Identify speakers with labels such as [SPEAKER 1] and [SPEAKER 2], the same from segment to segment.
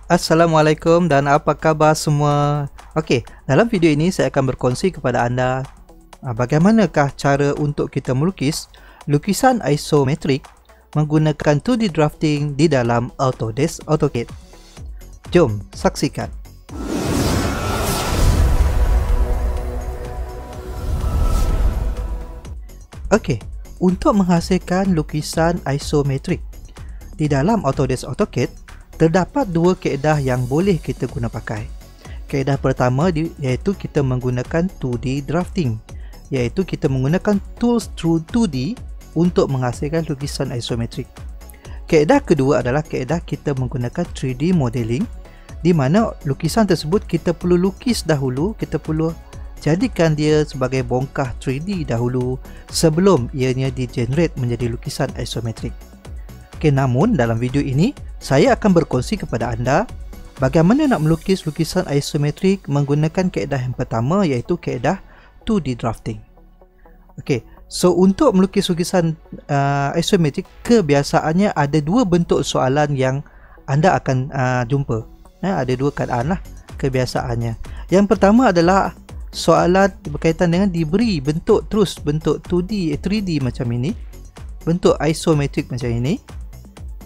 [SPEAKER 1] Assalamualaikum dan apa khabar semua? Okey, dalam video ini saya akan berkongsi kepada anda bagaimanakah cara untuk kita melukis lukisan isometrik menggunakan 2D drafting di dalam Autodesk AutoCAD. Jom saksikan. Okey, untuk menghasilkan lukisan isometrik di dalam Autodesk AutoCAD, terdapat dua kaedah yang boleh kita guna pakai. Kaedah pertama iaitu kita menggunakan 2D drafting, iaitu kita menggunakan tools through 2D untuk menghasilkan lukisan isometrik. Kaedah kedua adalah kaedah kita menggunakan 3D modeling, di mana lukisan tersebut kita perlu lukis dahulu, kita perlu jadikan dia sebagai bongkah 3D dahulu sebelum ianya di-generate menjadi lukisan isometrik. Okay, namun dalam video ini saya akan berkongsi kepada anda bagaimana nak melukis lukisan isometrik menggunakan kaedah yang pertama, iaitu kaedah 2D drafting. Okay, so untuk melukis lukisan isometrik, kebiasaannya ada dua bentuk soalan yang anda akan jumpa. Ada dua keadaan lah kebiasaannya. Yang pertama adalah soalan berkaitan dengan diberi bentuk 2D, 3D macam ini, bentuk isometrik macam ini,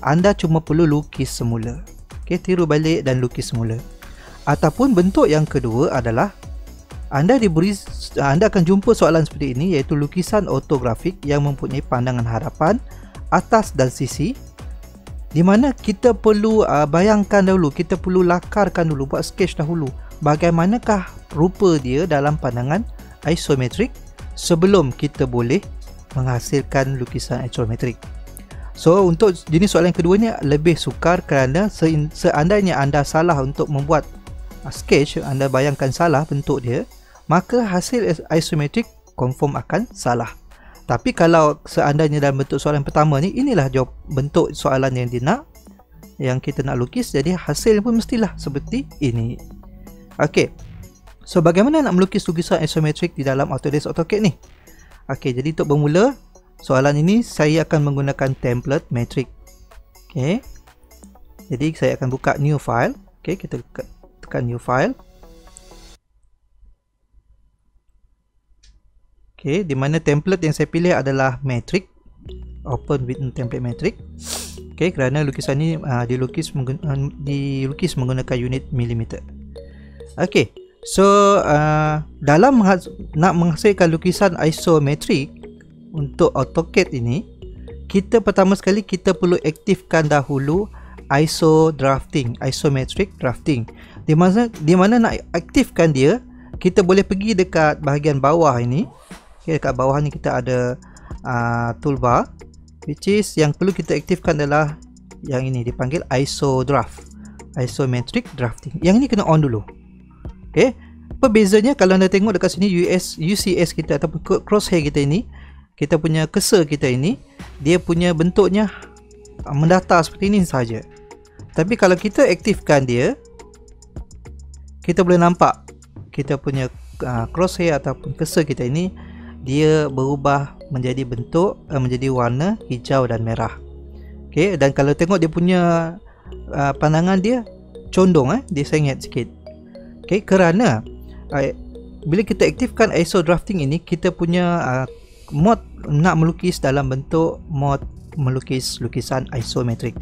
[SPEAKER 1] anda cuma perlu lukis semula. Okay, tiru balik dan lukis semula. Ataupun bentuk yang kedua adalah anda akan jumpa soalan seperti ini, iaitu lukisan ortografik yang mempunyai pandangan hadapan, atas dan sisi, di mana kita perlu bayangkan dahulu, kita perlu lakarkan dulu, buat sketch dahulu bagaimanakah rupa dia dalam pandangan isometrik sebelum kita boleh menghasilkan lukisan isometrik. So untuk jenis soalan yang kedua ni lebih sukar, kerana seandainya anda salah untuk membuat sketch, anda bayangkan salah bentuk dia, maka hasil isometrik confirm akan salah. Tapi kalau seandainya dalam bentuk soalan pertama ni, inilah jawab bentuk soalan yang kita nak lukis, jadi hasil pun mestilah seperti ini. Okey, so bagaimana nak melukis lukisan isometrik di dalam Autodesk AutoCAD ni? Okey, jadi untuk bermula soalan ini saya akan menggunakan template matrix. Okey, jadi saya akan buka new file. Okey, kita tekan new file. Okey, di mana template yang saya pilih adalah matrix. Open with template matrix. Okey, kerana lukisan ini dilukis menggunakan unit milimeter. Okey, so dalam nak menghasilkan lukisan isometrik untuk AutoCAD ini, kita pertama sekali kita perlu aktifkan dahulu isometric drafting. Di mana nak aktifkan dia, kita boleh pergi dekat bahagian bawah ini. Okay, dekat bawah ni kita ada toolbar, which is yang perlu kita aktifkan adalah yang ini, dipanggil isometric drafting. Yang ini kena on dulu. Okay, apa bezanya kalau anda tengok dekat sini UCS kita ataupun crosshair kita ini, kita punya cursor kita ini, dia punya bentuknya mendatar seperti ini saja. Tapi kalau kita aktifkan dia, kita boleh nampak kita punya crosshair ataupun cursor kita ini, dia berubah menjadi bentuk menjadi warna hijau dan merah. Okay, dan kalau tengok dia punya pandangan dia condong, dia sengit sikit. Okay, kerana bila kita aktifkan ISO drafting ini, kita punya mod nak melukis dalam bentuk mod melukis lukisan isometrik.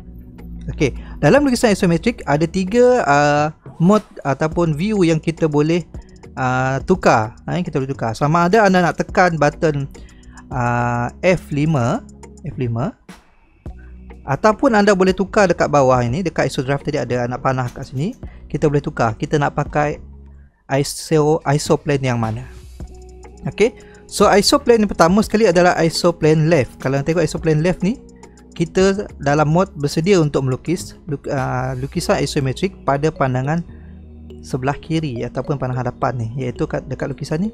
[SPEAKER 1] Okay, dalam lukisan isometrik ada tiga mod ataupun view yang kita boleh tukar. Kita boleh tukar. Sama ada anda nak tekan button F5 ataupun anda boleh tukar dekat bawah ini, dekat ISO draft tadi ada anak panah kat sini. Kita boleh tukar, kita nak pakai isoplane yang mana. Okey, so isoplane yang pertama sekali adalah isoplane left. Kalau tengok isoplane left ni, kita dalam mod bersedia untuk melukis lukisan isometrik pada pandangan sebelah kiri ataupun pandangan hadapan ni, iaitu dekat lukisan ni,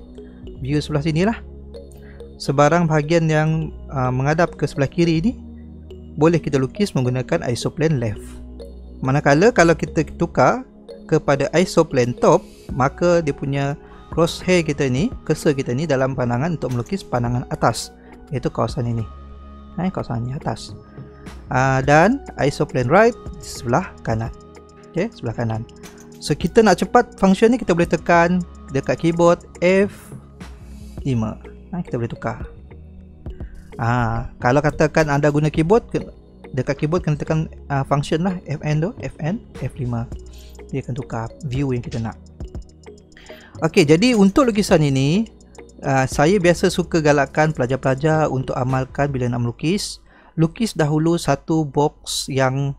[SPEAKER 1] view sebelah sini lah. Sebarang bahagian yang menghadap ke sebelah kiri ni boleh kita lukis menggunakan isoplane left. Manakala kalau kita tukar kepada isoplane top, maka dia punya crosshair kita ni, cursor kita ni dalam pandangan untuk melukis pandangan atas, iaitu kawasan ini. Kawasan ini atas. Dan isoplane right di sebelah kanan. Okey, sebelah kanan. So kita nak cepat function ni, kita boleh tekan dekat keyboard F5. Kita boleh tukar. Kalau katakan anda guna keyboard, dekat keyboard kena tekan function lah, Fn tu, F5. Dia akan tukar view yang kita nak. Okey, jadi untuk lukisan ini, saya biasa suka galakkan pelajar-pelajar untuk amalkan bila nak melukis. Lukis dahulu satu box yang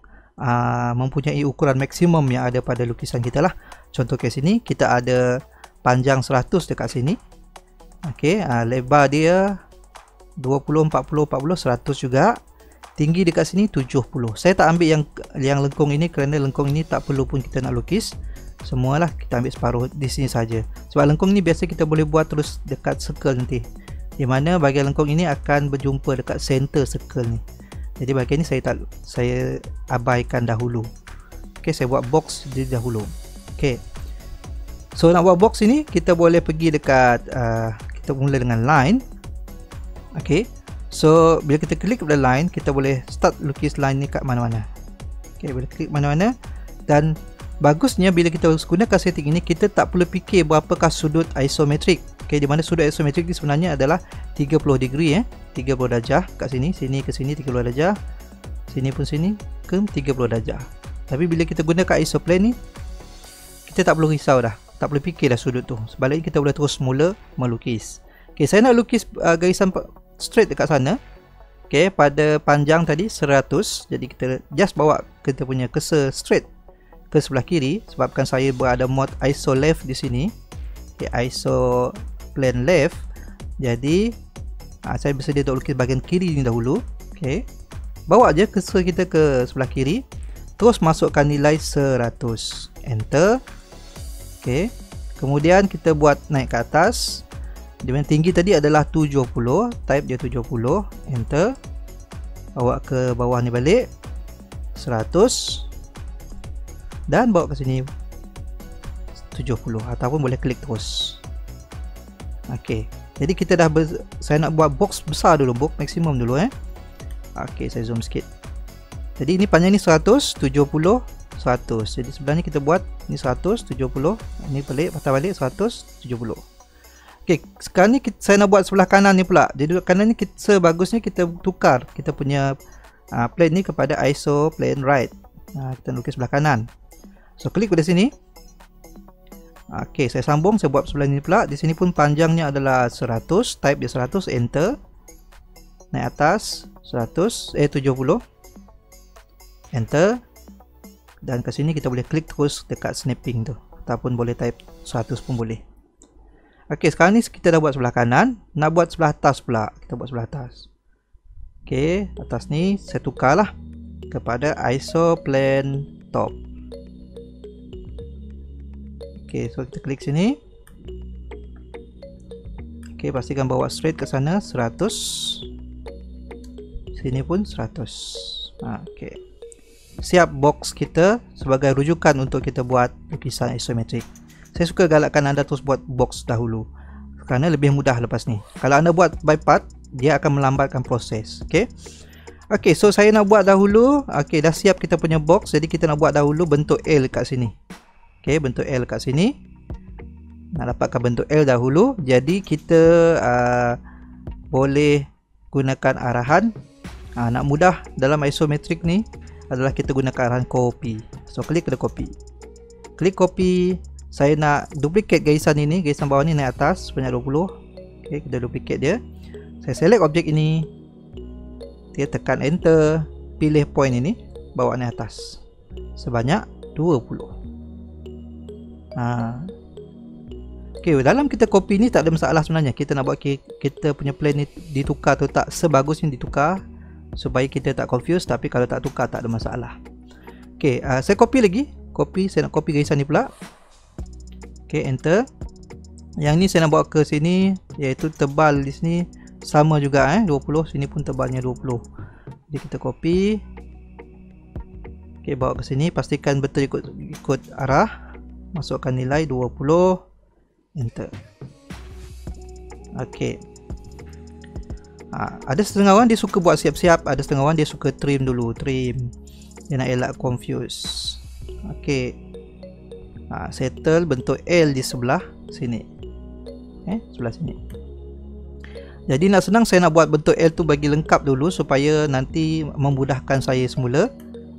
[SPEAKER 1] mempunyai ukuran maksimum yang ada pada lukisan kita lah. Contoh ke sini, kita ada panjang 100 dekat sini. Okey, lebar dia 20, 40, 40, 100 juga. Tinggi dekat sini 70. Saya tak ambil yang lengkung ini kerana lengkung ini tak perlu pun kita nak lukis. Semualah kita ambil separuh di sini saja. Sebab lengkung ni biasa kita boleh buat terus dekat circle nanti. Di mana bahagian lengkung ini akan berjumpa dekat center circle ni. Jadi bahagian ni saya abaikan dahulu. Okey, saya buat box di dahulu. Okey. So nak buat box ini, kita boleh pergi dekat kita mula dengan line. Okey. So bila kita klik pada line, kita boleh start lukis line ni kat mana-mana. Okey, boleh klik mana-mana. Dan bagusnya bila kita gunakan setting ini, kita tak perlu fikir berapakah sudut isometrik. Okey, di mana sudut isometrik ni sebenarnya adalah 30 degree 30 darjah kat sini, sini ke sini 30 darjah. Sini pun sini ke 30 darjah. Tapi bila kita gunakan isoplane ni, kita tak perlu risau dah. Tak perlu fikir dah sudut tu. Sebaliknya kita boleh terus mula melukis. Okey, saya nak lukis garisan straight dekat sana. Okey, pada panjang tadi 100. Jadi kita just bawa kita punya cursor straight ke sebelah kiri, sebabkan saya berada mode ISO left di sini. Okay, ISO plane left. Jadi saya bersedia untuk lukis bahagian kiri ni dahulu. Okay, bawa je cursor kita ke sebelah kiri, terus masukkan nilai 100, enter. Okay, kemudian kita buat naik ke atas. Di mana tinggi tadi adalah 70, type dia 70, enter. Bawa ke bawah ni balik 100 dan bawa ke sini 70, ataupun boleh klik terus. Okey, jadi kita dah saya nak buat box besar dulu, box maksimum dulu Okey, saya zoom sikit. Jadi ini panjang ni 100, 70, 100. Jadi sebenarnya kita buat ni 100, 70. Ini balik, patah balik 100, 70. Okey, sekarang ni saya nak buat sebelah kanan ni pula. Jadi kanan ni sebagusnya kita tukar kita punya plane ni kepada ISO plane right. Kita lukis sebelah kanan. So klik pada sini. Okey, saya sambung, saya buat sebelah ni pula. Di sini pun panjangnya adalah 100, type dia 100, enter. Naik atas 100, 70. Enter. Dan ke sini kita boleh klik terus dekat snapping tu, ataupun boleh type 100 pun boleh. Okey, sekarang ni kita dah buat sebelah kanan. Nak buat sebelah atas pula, kita buat sebelah atas. Okey, atas ni saya tukarlah kepada ISO plane top. Okey, so kita klik sini. Okey, pastikan bawa straight ke sana 100. Sini pun 100. Okey. Siap box kita sebagai rujukan untuk kita buat lukisan isometrik. Saya suka galakkan anda terus buat box dahulu kerana lebih mudah lepas ni. Kalau anda buat by part, dia akan melambatkan proses. Okey. Okey, so saya nak buat dahulu. Okey, dah siap kita punya box. Jadi kita nak buat dahulu bentuk L kat sini. Okey, bentuk L kat sini. Nak dapatkan bentuk L dahulu. Jadi kita boleh gunakan arahan. Nak mudah dalam isometrik ni adalah kita gunakan arahan copy. So klik pada copy. Klik copy. Saya nak duplicate garisan ini, garisan bawah ni naik atas sebanyak 20. Okey, kita duplicate dia. Saya select objek ini. Dia tekan enter, pilih point ini, bawa naik atas sebanyak 20. Okey, dalam kita copy ni tak ada masalah sebenarnya. Kita nak buat kita punya plane ni ditukar atau tak, sebagusnya ditukar supaya kita tak confuse. Tapi kalau tak tukar tak ada masalah. Okey, saya copy lagi. Saya nak copy garisan ni pula. Okey, enter. Yang ni saya nak bawa ke sini, iaitu tebal di sini sama juga 20. Sini pun tebalnya 20. Jadi kita copy. Okey, bawa ke sini, pastikan betul ikut arah. Masukkan nilai 20. Enter. Okey. Ada setengah orang dia suka buat siap-siap, ada setengah orang dia suka trim dulu, trim. Dia nak elak confuse. Okey. Settle bentuk L di sebelah sini. Sebelah sini. Jadi nak senang, saya nak buat bentuk L tu bagi lengkap dulu supaya nanti memudahkan saya semula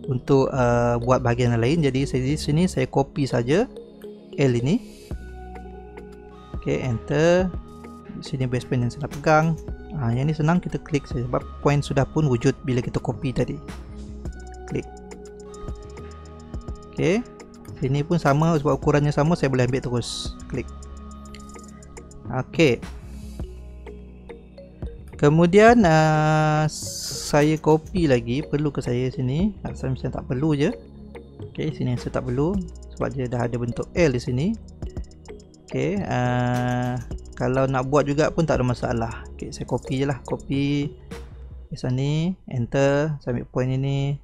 [SPEAKER 1] untuk buat bahagian yang lain. Jadi di sini saya copy saja L ini. Okey, enter. Di sini base point yang saya nak pegang. Yang ni senang, kita klik saja sebab point sudah pun wujud bila kita copy tadi. Klik. Okey. Sini pun sama sebab ukurannya sama, saya boleh ambil terus. Klik. Okey. Kemudian saya copy lagi. Perlu ke saya sini? Saya tak perlu je. Okey, sini saya tak perlu sebab dia dah ada bentuk L di sini. Okey, kalau nak buat juga pun tak ada masalah. Okey, saya copy je lah. Copy di sini, enter, saya ambil point ini,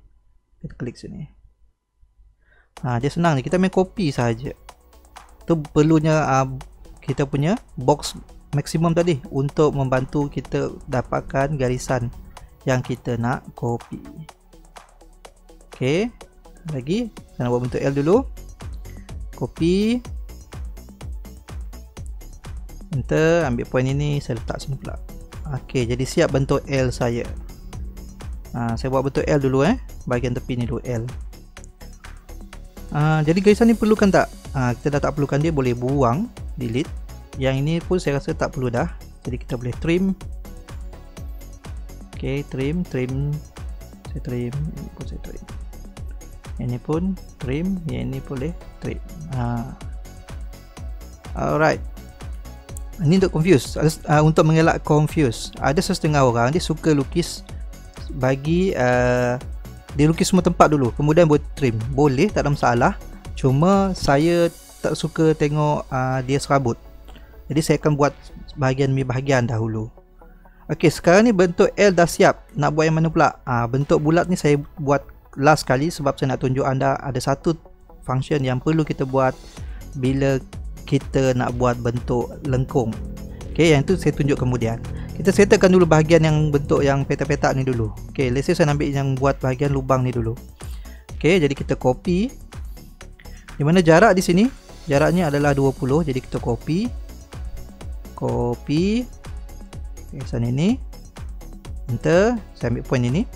[SPEAKER 1] kita klik sini. Dia senang je, kita main copy saja. Tu perlunya kita punya box maksimum tadi untuk membantu kita dapatkan garisan yang kita nak copy. Okey, lagi saya nak buat bentuk L dulu. Copy, enter, ambil point ini, saya letak sini pula. Okey, jadi siap bentuk L saya. Saya buat bentuk L dulu, bahagian tepi ni dulu, L. Jadi garisan ni perlukan tak? Kita dah tak perlukan dia, boleh buang, delete. Yang ini pun saya rasa tak perlu dah. Jadi kita boleh trim. Okey, trim. Saya trim, ini pun saya trim. Ini pun trim, yang ini boleh trim. Alright. Ini untuk confuse, untuk mengelak confuse. Ada setengah orang dia suka lukis bagi dia lukis semua tempat dulu, kemudian buat trim. Boleh, tak ada masalah. Cuma saya tak suka tengok dia serabut. Jadi saya akan buat bahagian dahulu. Okey, sekarang ni bentuk L dah siap. Nak buat yang mana pula? Bentuk bulat ni saya buat last kali sebab saya nak tunjuk anda ada satu function yang perlu kita buat bila kita nak buat bentuk lengkung. Okey, yang tu saya tunjuk kemudian. Kita settlekan dulu bahagian yang bentuk yang petak-petak ni dulu. Okey, let's say saya ambil yang buat bahagian lubang ni dulu. Okey, jadi kita copy. Di mana jarak di sini? Jaraknya adalah 20. Jadi kita copy. Okey, sana ini. Enter, saya ambil point ini.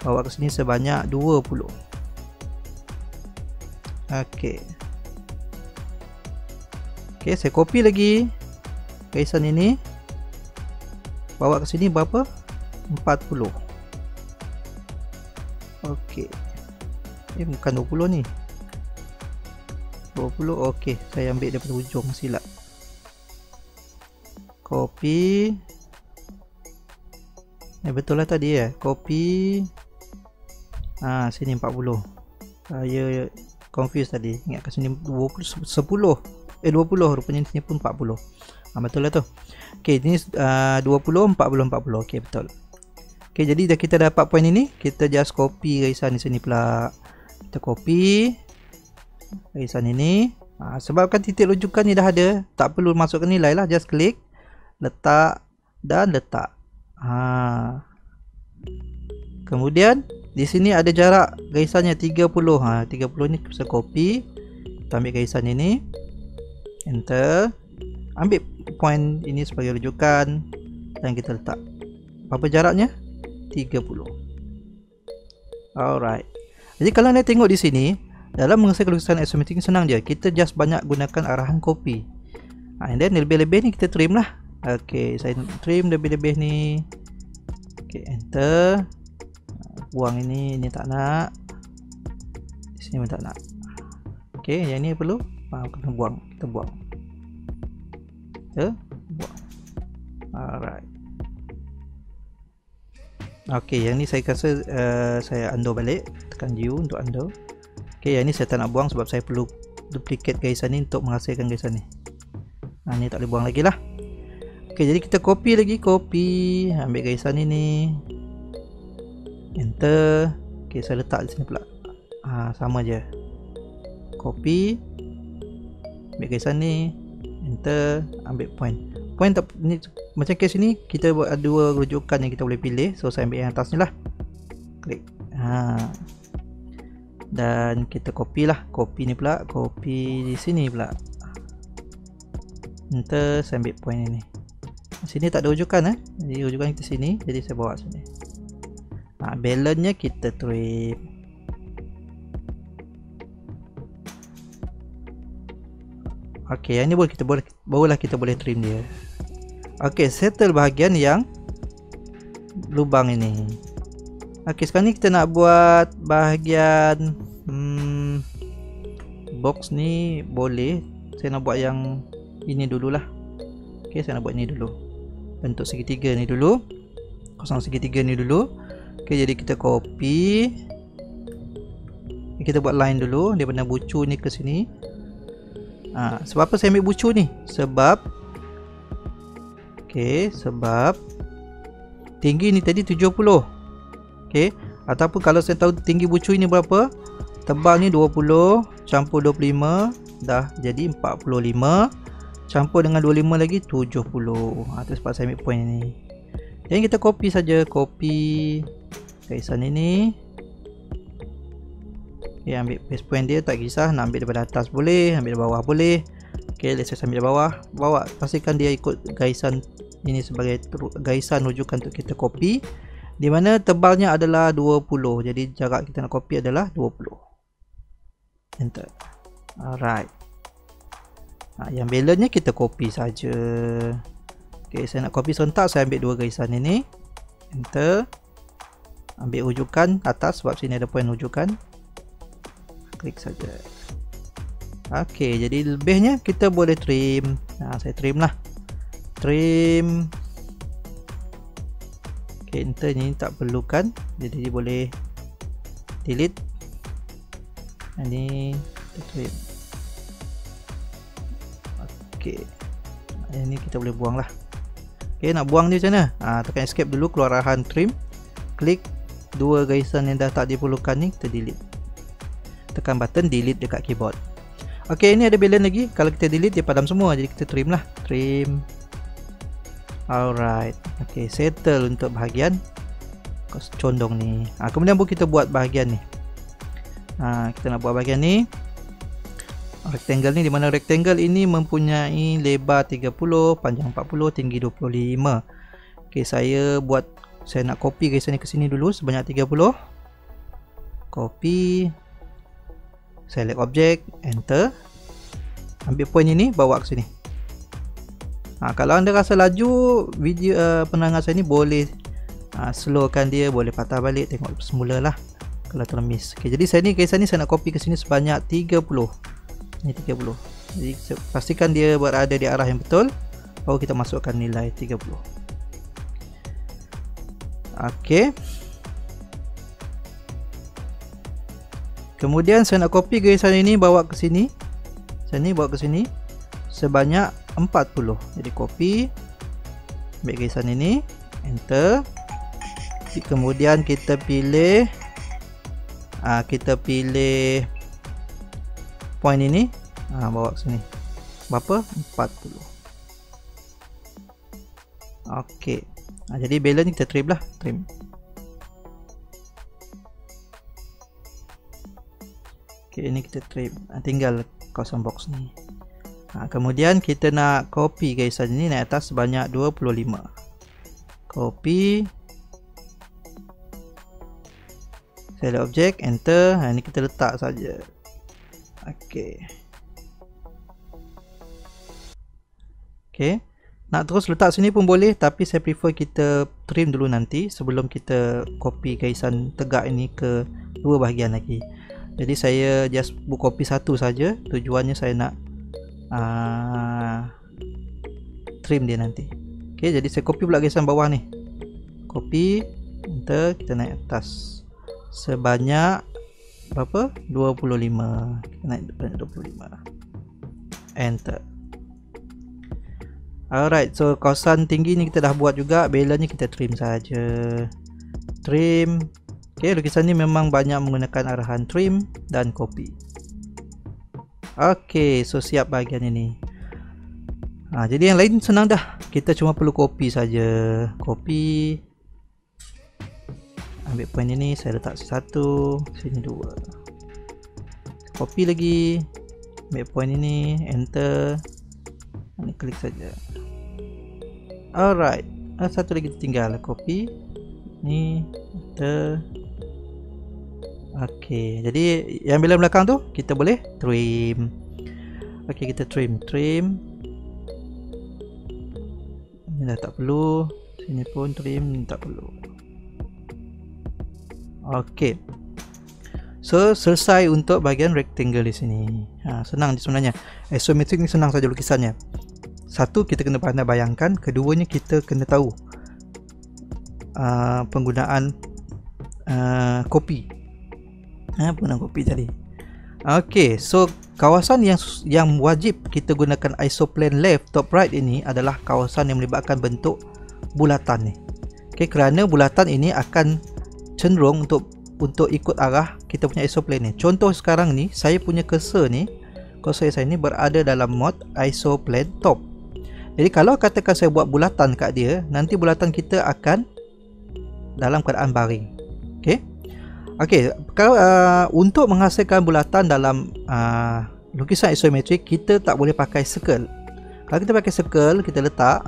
[SPEAKER 1] Bawa ke sini sebanyak 20. Okey. Okey, saya copy lagi garisan ini. Bawa ke sini berapa? 40. Okey. Bukan 20 ni. 20. Okey, saya ambil daripada hujung, silap. Copy. Betul lah tadi copy. Sini 40. Saya confuse tadi. Ingat kat sini 20, 10. 20, rupanya sini pun 40. Betul lah tu. Okey, ini 20, 40, 40. Okey, betul. Okey, jadi dah kita dapat point ini, kita just copy garisan di sini pula. Kita copy garisan ini. Sebabkan titik rujukan ni dah ada, tak perlu masukkan nilai lah, just klik, letak dan letak. Kemudian di sini ada jarak garisannya 30. 30 ni kita copy. Kita ambil garisan ini. Enter. Ambil point ini sebagai rujukan dan kita letak. Berapa jaraknya? 30. Alright. Jadi kalau anda tengok di sini, dalam mengerjakan lukisan isometrik senang je. Kita just banyak gunakan arahan copy. And then lebih-lebih ni kita trim lah. Okey, saya trim lebih-lebih ni. Okey, enter. Buang ini tak nak. Di sini pun tak nak. Okey, yang ni perlu. Kena buang. Kita buang. Buang. Alright. Okey, yang ni saya rasa saya undo balik. Tekan U untuk undo. Okey, yang ni saya tak nak buang sebab saya perlu duplicate garisan ni untuk menghasilkan garisan ni. Ni tak boleh buang lagi lah. Okey, jadi kita copy lagi. Copy. Ambil garisan ini. Enter. Okey, saya letak di sini pula. Sama je. Copy. Ambil garisan ni. Enter, ambil point. Point tak, ni, macam case ni kita buat dua rujukan yang kita boleh pilih. So saya ambil yang atas ni lah. Klik. dan kita copy lah. Copy ni pula, copy di sini pula. Enter, saya ambil point ini. Sini tak ada rujukan jadi rujukan kita sini, jadi saya bawa sini. Balance nya kita trim. Okey, yang ni barulah kita boleh trim dia. Okey, settle bahagian yang lubang ini. Okey, sekarang ni kita nak buat bahagian box ni. Boleh saya nak buat yang ini dululah. Okey, saya nak buat ini dulu. Bentuk segitiga ni dulu, kosong segitiga ni dulu. Okey, jadi kita copy, kita buat line dulu daripada bucu ni ke sini. Sebab apa saya ambil bucu ni? Sebab sebab tinggi ni tadi 70. Okey, ataupun kalau saya tahu tinggi bucu ini berapa, tebal ni 20 campur 25 dah jadi 45, campur dengan 25 lagi 70. Itu sebab saya ambil point ni. Jadi kita copy saja, copy garisan ini. Okey, ambil base point dia, tak kisah nak ambil daripada atas boleh, ambil dari bawah boleh. Okey, let's say ambil dari bawah. Bawa, pastikan dia ikut garisan ini sebagai garisan rujukan untuk kita copy, di mana tebalnya adalah 20. Jadi jarak kita nak copy adalah 20. Enter. Alright. Yang balance nya kita copy saja. Okey, saya nak copy serentak, saya ambil dua garisan ini. Enter. Ambil rujukan atas sebab sini ada point rujukan. Klik saja. Okey, jadi lebihnya kita boleh trim. Saya trim lah. Trim. Okey, enter ni tak perlukan. Jadi boleh delete. Ini kita trim. Okey, ini kita boleh buang lah. Okey, nak buang dia macam mana? Tekan escape dulu, keluar arahan trim. Klik dua garisan yang dah tak diperlukan ni, kita delete. Tekan button delete dekat keyboard. Okey, ini ada balance lagi. Kalau kita delete dia padam semua, jadi kita trim lah. Trim. Alright. Okey, settle untuk bahagian condong ni. Kemudian kita buat bahagian ni. Kita nak buat bahagian ni. Rectangle ni, di mana rectangle ini mempunyai lebar 30, panjang 40, tinggi 25. Okey, saya nak copy garisan ni ke sini dulu sebanyak 30. Copy. Select object, enter. Ambil point ini, bawa ke sini. Kalau anda rasa laju video penerangan saya ni, boleh slowkan dia, boleh patah balik, tengok semula lah kalau termiss. Okey, jadi garisan ni saya nak copy ke sini sebanyak 30. Ini 30. Jadi pastikan dia berada di arah yang betul, baru kita masukkan nilai 30. Okey. Kemudian saya nak copy garisan ini bawa ke sini. Bawa ke sini sebanyak 40. Jadi copy, ambil garisan ini, enter. Kemudian kita pilih point ini, bawa ke sini. Berapa? 40. Okey. Jadi balance kita trim lah, trim. Okey, ini kita trim. Tinggal kosong box ni. Kemudian kita nak copy garisan ini naik atas sebanyak 25. Copy. Select object, enter. Ini kita letak saja. Okey. Okey. Nak terus letak sini pun boleh, tapi saya prefer kita trim dulu nanti sebelum kita copy garisan tegak ini ke dua bahagian lagi. Jadi saya just copy satu saja. Tujuannya saya nak trim dia nanti. Okey, jadi saya copy pula garisan bawah ni. Copy, enter, kita naik atas sebanyak berapa? 25. Kita naik 25. Enter. Alright, so kawasan tinggi ni kita dah buat juga. Balance ni kita trim saja. Trim. Okey, lukisan ni memang banyak menggunakan arahan trim dan copy. Okey, so siap bahagian ini. Jadi yang lain senang dah. Kita cuma perlu copy saja. Copy. Ambil point ini, saya letak sini 1, sini 2. copy lagi, ambil point ini, enter, ini klik saja. Alright, satu lagi tinggal copy ni, enter. Okey, jadi yang bila belakang tu kita boleh trim. Okey, kita trim. Ini dah tak perlu. Sini pun trim, tak perlu. Okey. So, selesai untuk bahagian rectangle di sini. Senang sebenarnya. Isometric ni senang saja lukisannya. Satu, kita kena pandai bayangkan. Keduanya, kita kena tahu penggunaan kopi. Penggunaan kopi tadi. Okey, so kawasan yang wajib kita gunakan isoplane left top right ini adalah kawasan yang melibatkan bentuk bulatan ni. Okey, kerana bulatan ini akan cenderung untuk ikut arah kita punya isoplane ni. Contoh sekarang ni, saya punya cursor saya ni berada dalam mode isoplane top. Jadi kalau katakan saya buat bulatan kat dia, nanti bulatan kita akan dalam keadaan baring. Okey, kalau untuk menghasilkan bulatan dalam lukisan isometrik, kita tak boleh pakai circle. Kalau kita pakai circle, kita letak,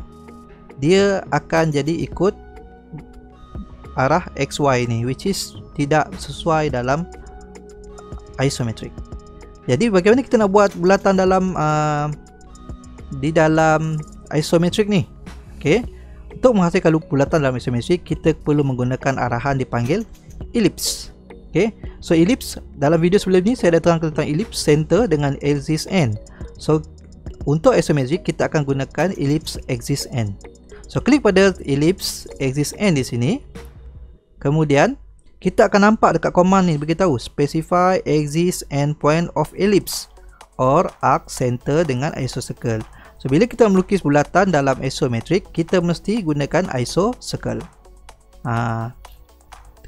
[SPEAKER 1] dia akan jadi ikut arah XY ni, which is tidak sesuai dalam isometrik. Jadi bagaimana kita nak buat bulatan dalam di dalam isometrik ni? Okey, untuk menghasilkan bulatan dalam isometrik, kita perlu menggunakan arahan dipanggil ellipse. Okay, so ellipse, dalam video sebelum ni saya dah terangkan tentang ellipse center dengan axis end. So untuk isometrik kita akan gunakan ellipse axis end. So klik pada ellipse axis end di sini. Kemudian kita akan nampak dekat command ni beritahu specify axis end point of ellipse or arc center dengan isocircle. So bila kita melukis bulatan dalam isometrik, kita mesti gunakan isocircle.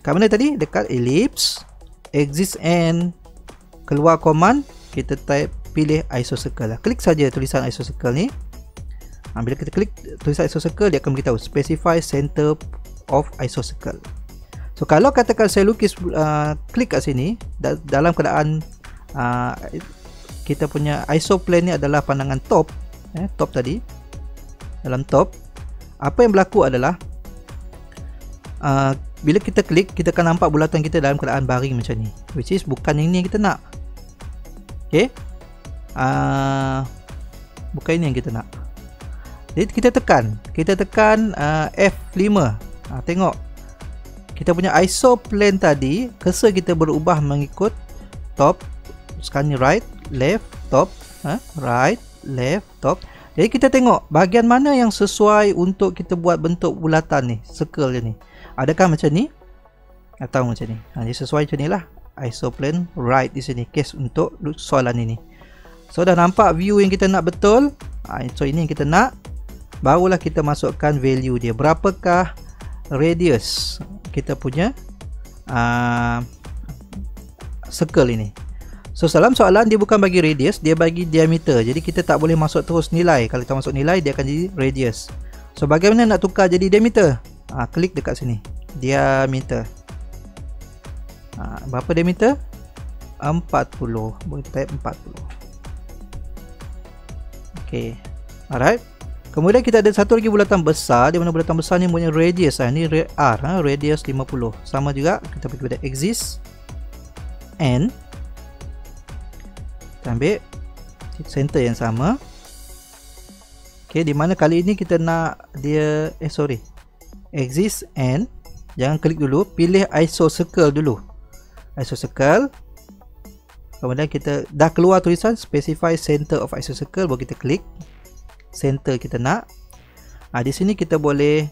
[SPEAKER 1] Kat mana tadi? Dekat ellipse, axis end, keluar command, kita type, pilih isocircle. Klik saja tulisan isocircle ni. Bila kita klik tulisan isocircle, dia akan beritahu specify center of isocircle. So kalau katakan saya lukis klik kat sini dalam keadaan kita punya isoplane ni adalah pandangan top, top tadi. Dalam top, apa yang berlaku adalah bila kita klik, kita akan nampak bulatan kita dalam keadaan baring macam ni, which is bukan ini yang kita nak. Okay, bukan ini yang kita nak. Jadi kita tekan F5. Tengok, kita punya isoplane tadi, cursor kita berubah mengikut top. Sekarang ni right, left, top, right, left, top. Jadi kita tengok bahagian mana yang sesuai untuk kita buat bentuk bulatan ni, circle je ni. Adakah macam ni atau macam ni? Jadi sesuai macam ni lah. Isoplane right di sini, case untuk soalan ini. So dah nampak view yang kita nak betul. So ini yang kita nak. Barulah kita masukkan value dia. Berapakah radius kita punya circle ini? So dalam soalan dia bukan bagi radius, dia bagi diameter. Jadi kita tak boleh masuk terus nilai. Kalau kita masuk nilai, dia akan jadi radius. So bagaimana nak tukar jadi diameter? Klik dekat sini, diameter. Berapa diameter? 40. Boleh type 40. Ok, alright. Kemudian kita ada satu lagi bulatan besar, di mana bulatan besar ni punya radius. Ni R, radius 50. Sama juga, kita pergi pada axis N. Kita ambil center yang sama. Ok, di mana kali ini kita nak dia axis N. Jangan klik dulu, pilih isocircle dulu. Isocircle. Kemudian kita dah keluar tulisan specify center of isocircle, baru kita klik center kita nak. Di sini kita boleh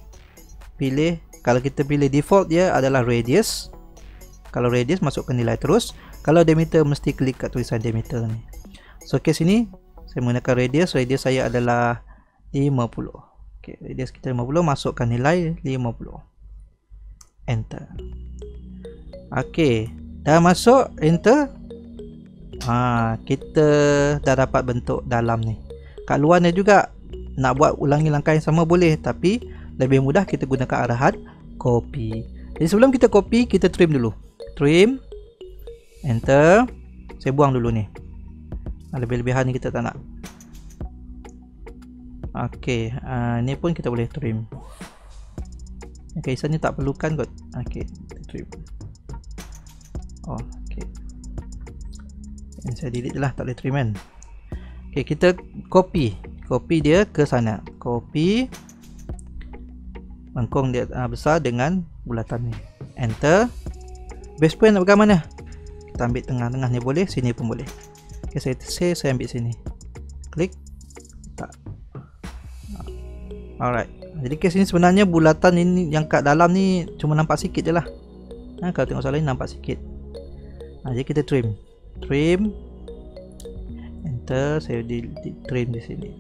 [SPEAKER 1] pilih, kalau kita pilih default dia adalah radius. Kalau radius masukkan nilai terus. Kalau diameter mesti klik kat tulisan diameter ni. So case ini saya menggunakan radius. Radius saya adalah 50. Okay, radius kita 50, masukkan nilai 50. Enter. Ok, dah masuk, enter. Kita dah dapat bentuk dalam ni. Kat luar ni juga nak buat ulangi langkah yang sama boleh, tapi lebih mudah kita gunakan arahan copy. Jadi sebelum kita copy, kita trim dulu. Trim, enter. Saya buang dulu ni. Lebih-lebihan ni kita tak nak. Okey, ni pun kita boleh trim. Garisan ni tak perlukan kot. Okey, kita trim. Oh, okey. Ini saya delete je lah, tak boleh trim kan. Okey, kita copy dia ke sana. Copy. Lengkung dia besar dengan bulatan ni. Enter. Base point nak pegang mana? Kita ambil tengah-tengah ni boleh, sini pun boleh. Okey, saya ambil sini. Klik. Tak. Alright. Jadi kes ini sebenarnya bulatan ini yang kat dalam ni cuma nampak sikit je lah. Kalau tengok soalan ni nampak sikit. Jadi kita trim. Enter. Saya trim di sini.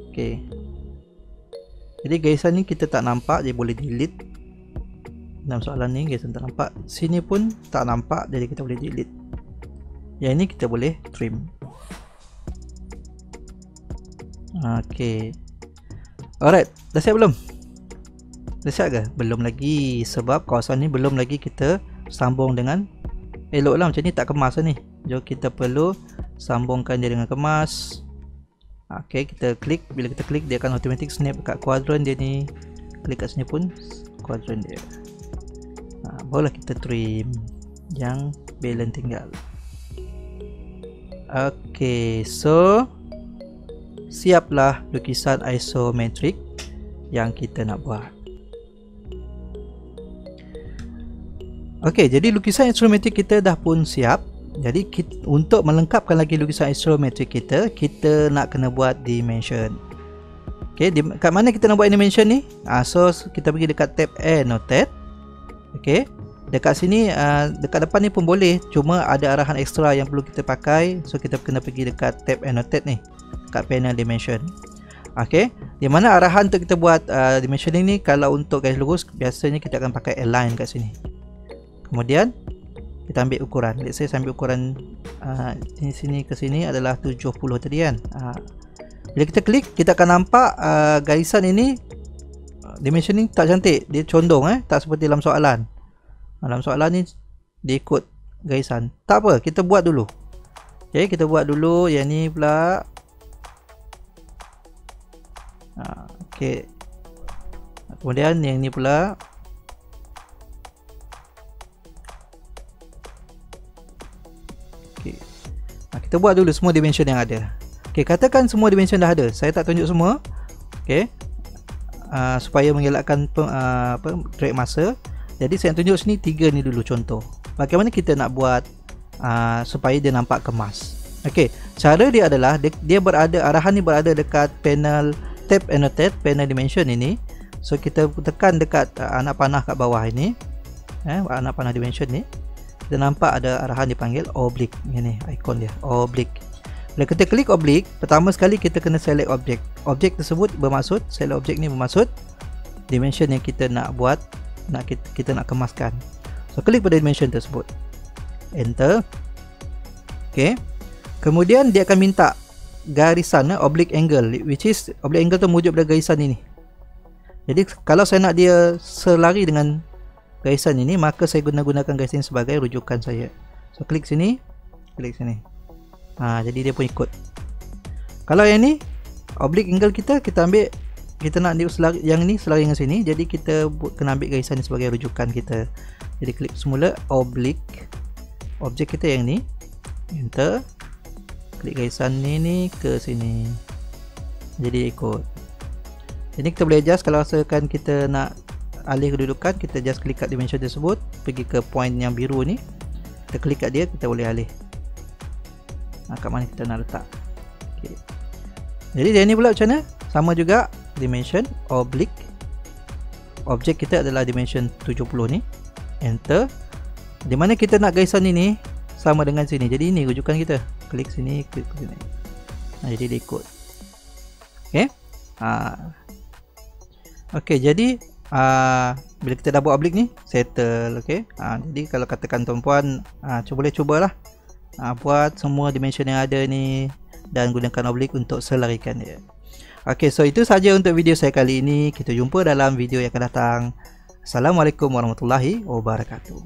[SPEAKER 1] Okey. Jadi garisan ni kita tak nampak, dia boleh delete. Dalam soalan ni garisan tak nampak. Sini pun tak nampak, jadi kita boleh delete. Yang ini kita boleh trim. Okey. Alright, dah siap belum? Dah siap ke? Belum lagi, sebab kawasan ni belum lagi kita sambung dengan elok lah. Macam ni tak kemas lah ni. Jom kita perlu sambungkan dia dengan kemas. Ok, kita klik. Bila kita klik, dia akan automatic snap dekat kuadran dia ni. Klik kat sini pun kuadran dia. Barulah kita trim yang balance tinggal. Ok, so siaplah lukisan isometrik yang kita nak buat. Ok, jadi lukisan isometrik kita dah pun siap. Jadi untuk melengkapkan lagi lukisan isometrik kita nak kena buat dimension. Ok, kat mana kita nak buat dimension ni? So kita pergi dekat tab Annotate. Ok, dekat sini dekat depan ni pun boleh, cuma ada arahan ekstra yang perlu kita pakai. So kita kena pergi dekat tab Annotate ni, kat panel dimension. Ok, di mana arahan untuk kita buat dimension ini? Kalau untuk garis lurus biasanya kita akan pakai align kat sini. Kemudian kita ambil ukuran. Let's say saya ambil ukuran sini ke sini adalah 70 tadi kan. Bila kita klik, kita akan nampak garisan ini dimension ni tak cantik, dia condong tak seperti dalam soalan. Dalam soalan ni dia ikut garisan. Tak apa, kita buat dulu. Okay, kita buat dulu yang ni pula. Okay, kemudian yang ni pula. Okay, kita buat dulu semua dimension yang ada. Okay, katakan semua dimension dah ada. Saya tak tunjuk semua. Okay, supaya mengelakkan drag masa. Jadi saya tunjuk sini 3 ni dulu contoh. Bagaimana kita nak buat supaya dia nampak kemas. Okey, cara dia adalah dia berada, arahan ni berada dekat panel tab Annotate, panel dimension ini. So kita tekan dekat anak panah kat bawah ini. Anak panah dimension ni. Kita nampak ada arahan dipanggil oblique. Ini ikon dia, oblique. Bila kita klik oblique, pertama sekali kita kena select objek. Objek tersebut bermaksud, select objek ni bermaksud dimension yang kita nak buat, kita nak kemaskan. So klik pada dimension tersebut. Enter. Okey. Kemudian dia akan minta garisan oblique angle, which is oblique angle tu wujud pada garisan ini. Jadi kalau saya nak dia selari dengan garisan ini, maka saya gunakan garisan ini sebagai rujukan saya. So klik sini, klik sini. Jadi dia pun ikut. Kalau yang ni oblique angle kita ambil, kita nak dia selari, yang ni selari dengan sini, jadi kita kena ambil garisan ini sebagai rujukan kita. Jadi klik semula oblique objek kita yang ni, enter. Klik garisan ni ke sini, jadi ikut. Jadi kita boleh adjust. Kalau rasakan kita nak alih kedudukan, kita just klik kat dimension tersebut, pergi ke point yang biru ni, kita klik kat dia, kita boleh alih kat mana kita nak letak. Okay. Jadi dia ni pula macam mana? Sama juga, dimension oblique objek kita adalah dimension 70 ni, enter. Di mana kita nak garisan ini sama dengan sini, jadi ini rujukan kita. Klik sini, klik sini. Jadi dia ikut. Okay. Okay, jadi bila kita dah buat oblique ni, settle. Okay. Jadi kalau katakan tuan-puan cubalah buat semua dimension yang ada ni dan gunakan oblique untuk selarikan dia. Okay, so itu saja untuk video saya kali ini. Kita jumpa dalam video yang akan datang. Assalamualaikum warahmatullahi wabarakatuh.